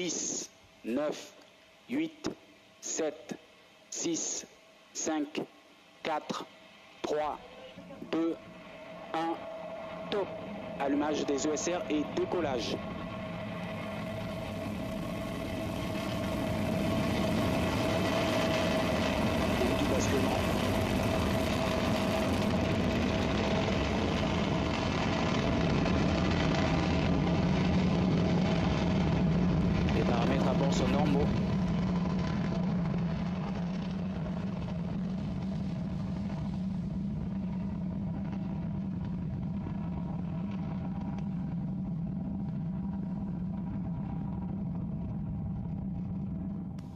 10, 9, 8, 7, 6, 5, 4, 3, 2, 1, top. Allumage des ESR et décollage. Du basculement. Les paramètres à bord sont normaux.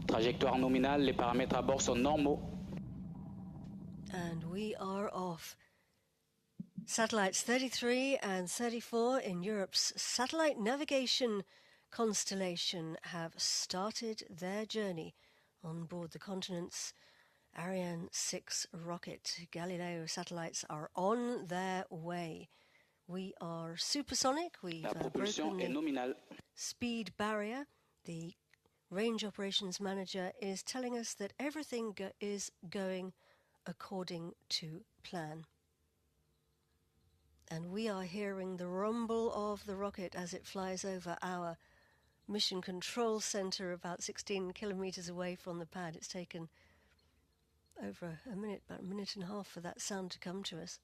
Trajectoire nominale, les paramètres à bord sont normaux. And we are off. Satellites 33 and 34 in Europe's satellite navigation constellation have started their journey on board the continent's Ariane 6 rocket. Galileo satellites are on their way. We are supersonic. We've broken the speed barrier. The Range Operations Manager is telling us that everything is going according to plan. And we are hearing the rumble of the rocket as it flies over our mission control center about 16 kilometers away from the pad. It's taken over a minute, about a minute and a half for that sound to come to us.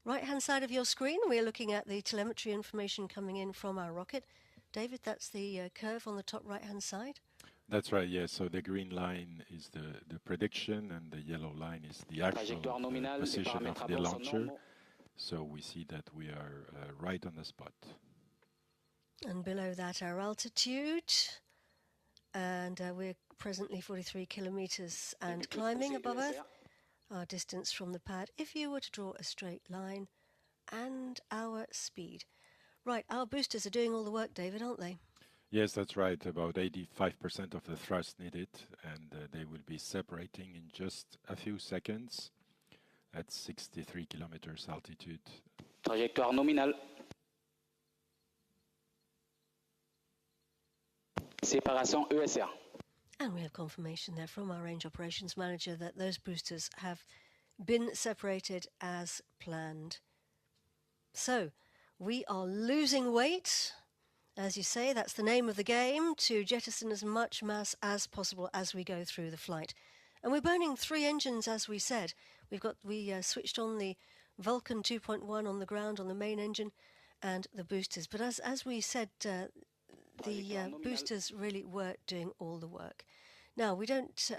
Right-hand side of your screen, we're looking at the telemetry information coming in from our rocket. David, that's the curve on the top right-hand side? That's right, yes. So the green line is the prediction and the yellow line is the actual position of the launcher. So we see that we are right on the spot. And below that our altitude. And we're presently 43 kilometers and climbing above Earth. Our distance from the pad, if you were to draw a straight line, and our speed. Right, our boosters are doing all the work, David, aren't they? Yes, that's right. About 85% of the thrust needed, and they will be separating in just a few seconds at 63 kilometers altitude. Trajectoire nominale. Séparation ESR. And we have confirmation there from our Range Operations Manager that those boosters have been separated as planned. So, we are losing weight. As you say, that's the name of the game, to jettison as much mass as possible as we go through the flight. And we're burning 3 engines, as we said. We switched on the Vulcan 2.1 on the ground on the main engine and the boosters. But as we said, the boosters really were doing all the work. Now, we don't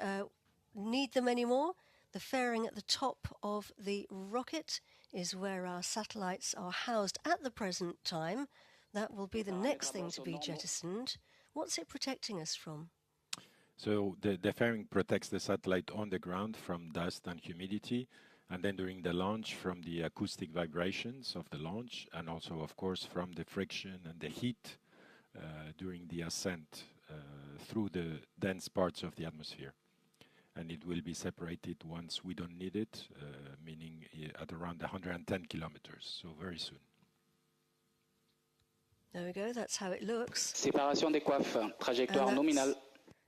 need them anymore. The fairing at the top of the rocket is where our satellites are housed at the present time. That will be the next thing to be jettisoned. What's it protecting us from? So the fairing protects the satellite on the ground from dust and humidity, and then during the launch from the acoustic vibrations of the launch, and also, of course, from the friction and the heat during the ascent through the dense parts of the atmosphere. And it will be separated once we don't need it, meaning at around 110 kilometers, so very soon. There we go, that's how it looks. Séparation des coiffes, trajectoire nominale.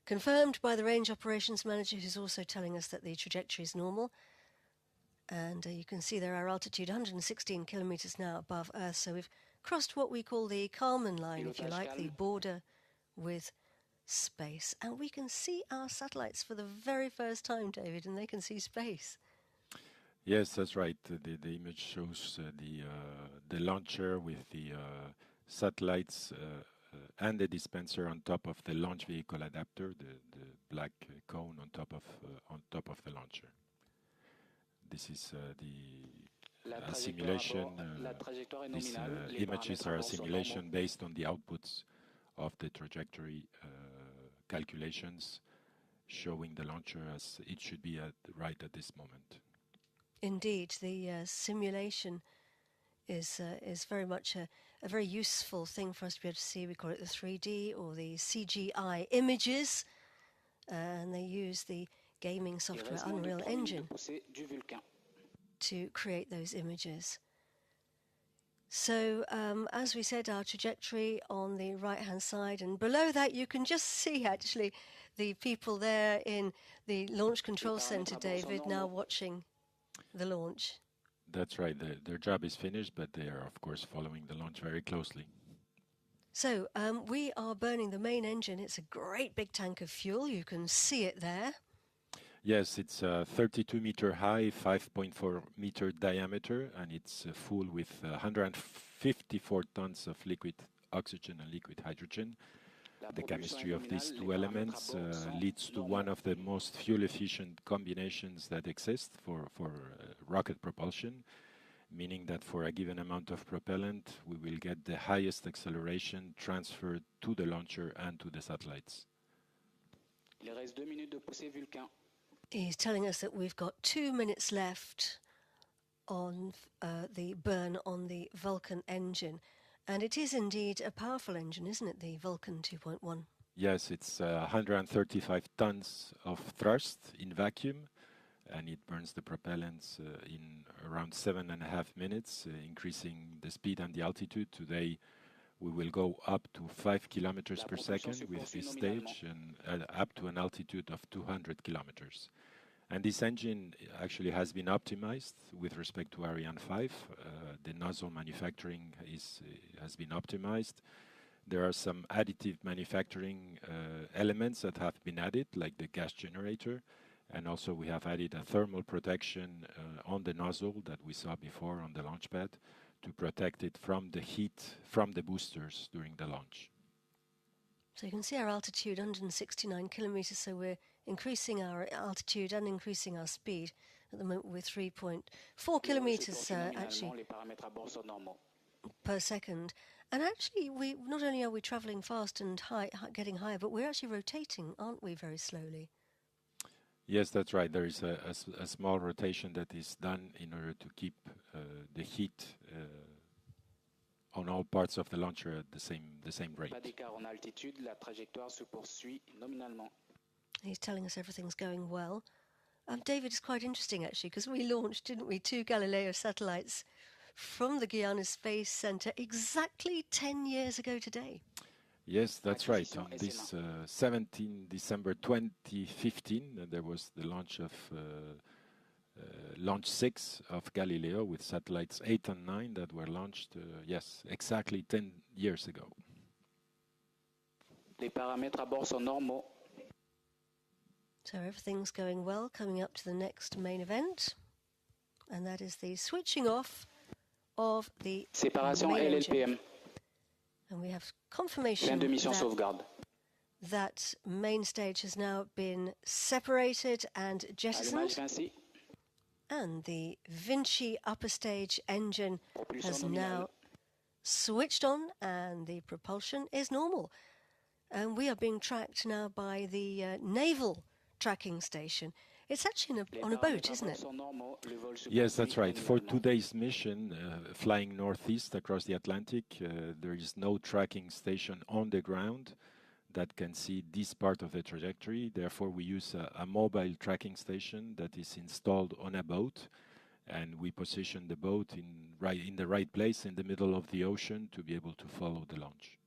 Confirmed by the Range Operations Manager, who's also telling us that the trajectory is normal. And you can see there our altitude, 116 kilometers now above Earth. So we've crossed what we call the Kármán line, if you like, the border with space. And we can see our satellites for the very first time, David, and they can see space. Yes, that's right. The image shows the launcher with the satellites and the dispenser on top of the launch vehicle adapter, the black cone on top of the launcher. This is a simulation. These images are a simulation based on the outputs of the trajectory calculations, showing the launcher as it should be right at this moment. Indeed, the simulation is very much a very useful thing for us to be able to see. We call it the 3D or the CGI images, and they use the gaming software Unreal Engine to create those images. So, as we said, our trajectory on the right-hand side, and below that you can just see actually the people there in the Launch Control Center, David, now watching the launch. That's right. Their job is finished, but they are, of course, following the launch very closely. So, we are burning the main engine. It's a great big tank of fuel. You can see it there. Yes, it's 32 meter high, 5.4 meter diameter, and it's full with 154 tons of liquid oxygen and liquid hydrogen. The chemistry of these two elements leads to one of the most fuel-efficient combinations that exist for rocket propulsion, meaning that for a given amount of propellant, we will get the highest acceleration transferred to the launcher and to the satellites. Il reste 2 minutes de poussée Vulcain. He's telling us that we've got 2 minutes left on the burn on the Vulcan engine. And it is indeed a powerful engine, isn't it, the Vulcan 2.1? Yes, it's 135 tons of thrust in vacuum, and it burns the propellants in around 7.5 minutes, increasing the speed and the altitude. Today, we will go up to 5 kilometers per second with this stage and up to an altitude of 200 kilometers. And this engine actually has been optimized with respect to Ariane 5. The nozzle manufacturing has been optimized. There are some additive manufacturing elements that have been added, like the gas generator. And also we have added a thermal protection on the nozzle that we saw before on the launch pad to protect it from the heat from the boosters during the launch. So you can see our altitude, 169 kilometers, so we're increasing our altitude and increasing our speed. At the moment we're 3.4 kilometers actually per second. And actually, we not only are we traveling fast and high, getting higher, but we're actually rotating, aren't we, very slowly? Yes, that's right. There is a small rotation that is done in order to keep the heat on all parts of the launcher at the same rate. He's telling us everything's going well. David, it's quite interesting actually, because we launched, didn't we, 2 Galileo satellites from the Arianespace Center exactly 10 years ago today. Yes, that's right. On this 17 December 2015, there was the launch of launch 6 of Galileo with satellites 8 and 9 that were launched, yes, exactly 10 years ago. Les paramètres à bord sont normaux. So everything's going well, coming up to the next main event, and that is the switching off of the Séparation main engine. LLPM. And we have confirmation Fin de mission sauvegarde. that main stage has now been separated and jettisoned. Allumage Vinci. And the Vinci upper stage engine Propulsion has nominale. now switched on and the propulsion is normal. And we are being tracked now by the naval tracking station. It's actually on a boat, isn't it? Yes, that's right. For today's mission, flying northeast across the Atlantic, there is no tracking station on the ground that can see this part of the trajectory. Therefore, we use a mobile tracking station that is installed on a boat, and we position the boat in the right place in the middle of the ocean to be able to follow the launch.